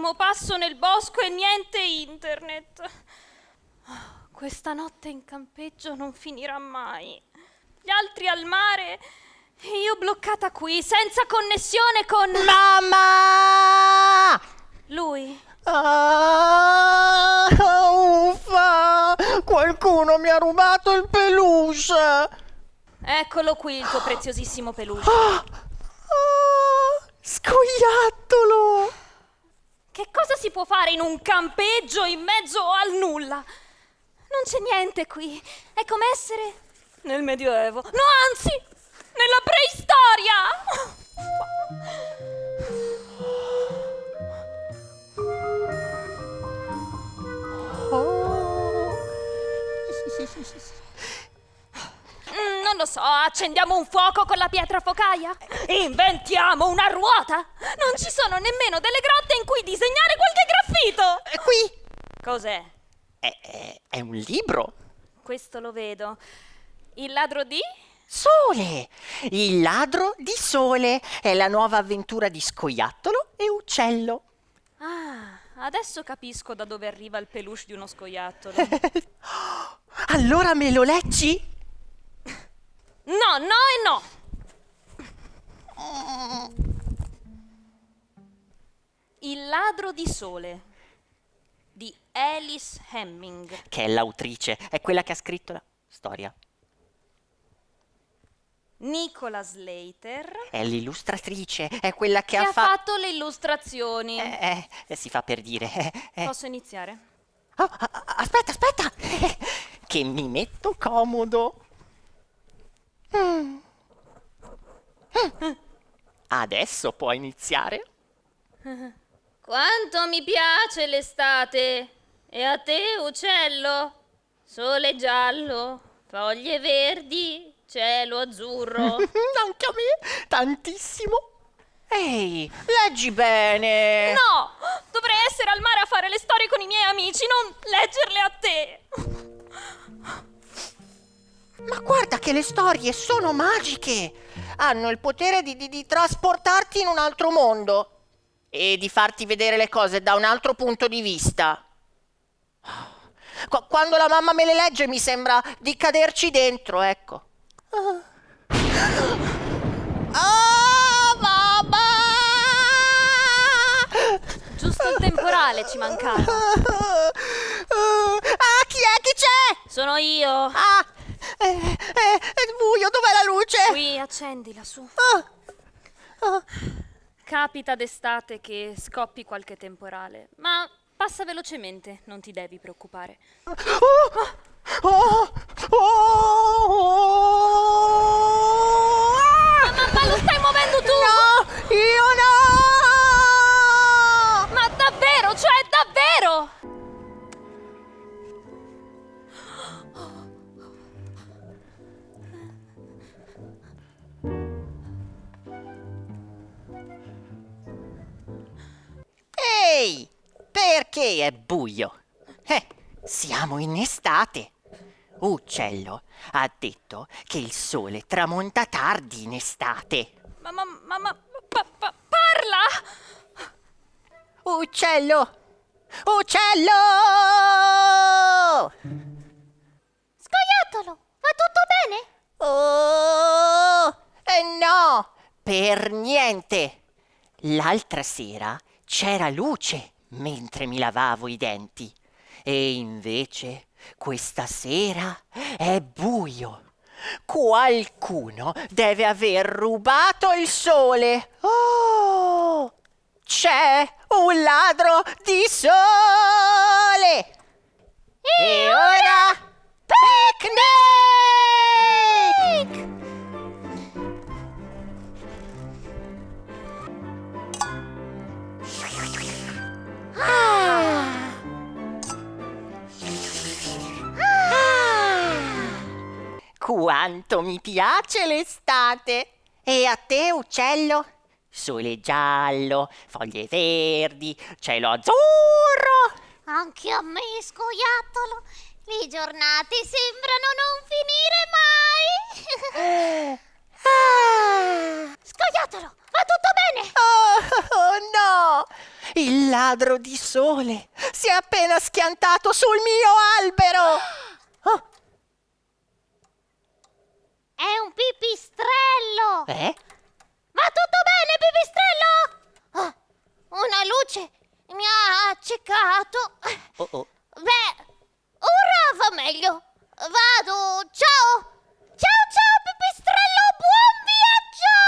primo passo nel bosco e niente internet. Questa notte in campeggio non finirà mai. Gli altri al mare e io bloccata qui, senza connessione con... Mamma! Lui. Ah, uffa! Qualcuno mi ha rubato il peluche! Eccolo qui il tuo preziosissimo peluche. Scoiattolo! Che cosa si può fare in un campeggio in mezzo al nulla? Non c'è niente qui. È come essere nel Medioevo. No, anzi, nella preistoria! Non lo so, accendiamo un fuoco con la pietra focaia? Inventiamo una ruota? Non ci sono nemmeno delle grotte in cui disegnare qualche graffito! Qui Cos'è? è un libro. Questo lo vedo. Il ladro di? Sole! Il ladro di sole è la nuova avventura di Scoiattolo e Uccello. Ah, adesso capisco da dove arriva il peluche di uno scoiattolo. Allora me lo leggi? No, no e no! Il ladro di sole di Alice Hemming. Che è l'autrice, è quella che ha scritto la storia. Nicola Slater. È l'illustratrice, è quella che Che ha ha fatto le illustrazioni. si fa per dire. Posso iniziare? Oh, aspetta! Che mi metto comodo. Adesso puoi iniziare. Quanto mi piace l'estate! E a te, uccello? Sole giallo, foglie verdi, cielo azzurro. Anche a me, tantissimo. Ehi, leggi bene. No! Dovrei essere al mare a fare le storie con i miei amici, non leggerle a te! Ma guarda che le storie sono magiche. Hanno il potere di trasportarti in un altro mondo e di farti vedere le cose da un altro punto di vista. Quando la mamma me le legge mi sembra di caderci dentro, ecco. Mamma! Giusto il temporale ci mancava. Chi è? Chi c'è? Sono io. È buio, dov'è la luce? Qui, accendila, su. Capita d'estate che scoppi qualche temporale, ma passa velocemente, non ti devi preoccupare. Ma lo stai muovendo tu? No, io no! Ma davvero, cioè davvero? Ehi, perché è buio? Siamo in estate. Uccello ha detto che il sole tramonta tardi in estate. Parla! Uccello! Uccello! Scoiattolo, va tutto bene? Oh, no, per niente. L'altra sera c'era luce mentre mi lavavo i denti e invece questa sera è buio. Qualcuno deve aver rubato il sole. Oh, c'è un ladro di sole. E ora picnic! Quanto mi piace l'estate! E a te, uccello? Sole giallo, foglie verdi, cielo azzurro! Anche a me, scoiattolo. Le giornate sembrano non finire mai. Scoiattolo, Va tutto bene? Oh no! Il ladro di sole si è appena schiantato sul mio albero! Oh, È un pipistrello! eh? Va tutto bene, pipistrello? Ah, una luce mi ha accecato. Oh oh. Beh, ora va meglio. Vado, ciao! Ciao ciao, pipistrello, buon viaggio!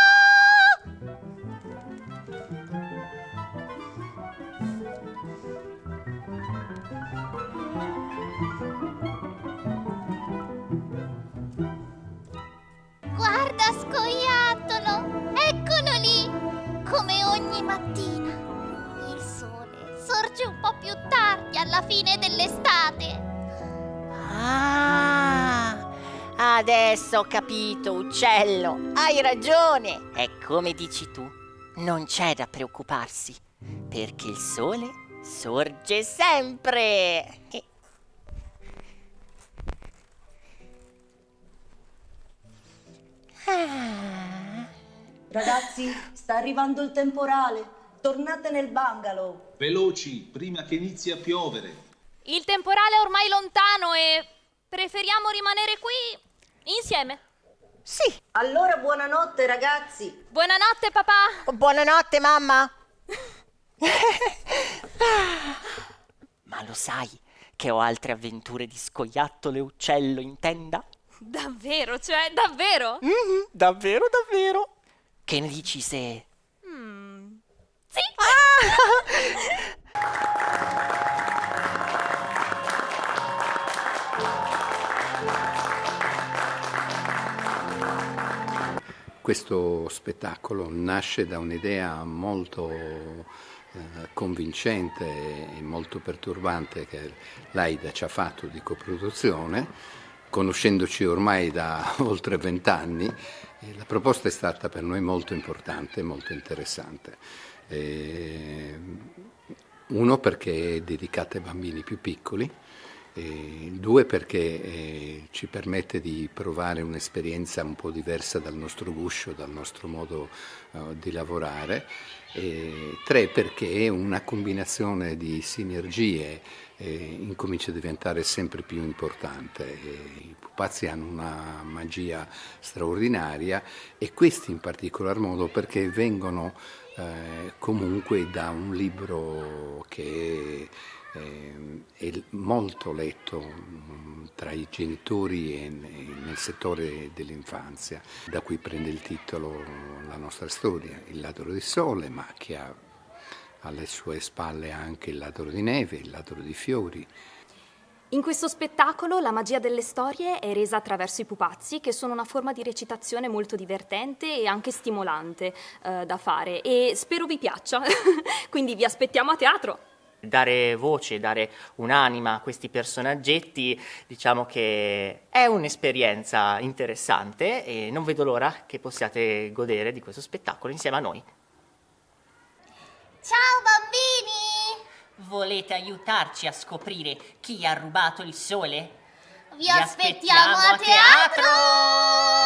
Guarda, scoiattolo, eccolo lì, come ogni mattina. Il sole sorge un po' più tardi alla fine dell'estate. Ah, adesso ho capito, uccello. Hai ragione. È come dici tu, non c'è da preoccuparsi, perché il sole sorge sempre. Ragazzi, sta arrivando il temporale. Tornate nel bungalow. Veloci, prima che inizi a piovere. Il temporale è ormai lontano e preferiamo rimanere qui insieme. Sì, Allora, buonanotte, ragazzi. Buonanotte, papà. buonanotte, mamma. Ma lo sai che ho altre avventure di scoiattolo e uccello in tenda? Davvero, cioè, davvero? Davvero, davvero. Che ne dici se... Sì. Questo spettacolo nasce da un'idea molto convincente e molto perturbante che l'Aida ci ha fatto di coproduzione, conoscendoci ormai da oltre 20 anni. La proposta è stata per noi molto importante e molto interessante. Uno, perché è dedicata ai bambini più piccoli, due, perché ci permette di provare un'esperienza un po' diversa dal nostro guscio, dal nostro modo di lavorare, tre, perché una combinazione di sinergie incomincia a diventare sempre più importante. I pupazzi hanno una magia straordinaria e questi in particolar modo perché vengono comunque da un libro che è molto letto tra i genitori e nel settore dell'infanzia, da cui prende il titolo la nostra storia, Il ladro di sole, ma che ha alle sue spalle anche Il ladro di neve, Il ladro di fiori. In questo spettacolo la magia delle storie è resa attraverso i pupazzi, che sono una forma di recitazione molto divertente e anche stimolante da fare, e spero vi piaccia. Quindi vi aspettiamo a teatro. Dare voce, dare un'anima a questi personaggetti, diciamo che è un'esperienza interessante e non vedo l'ora che possiate godere di questo spettacolo insieme a noi. Ciao bambini! Volete aiutarci a scoprire chi ha rubato il sole? Vi aspettiamo a teatro!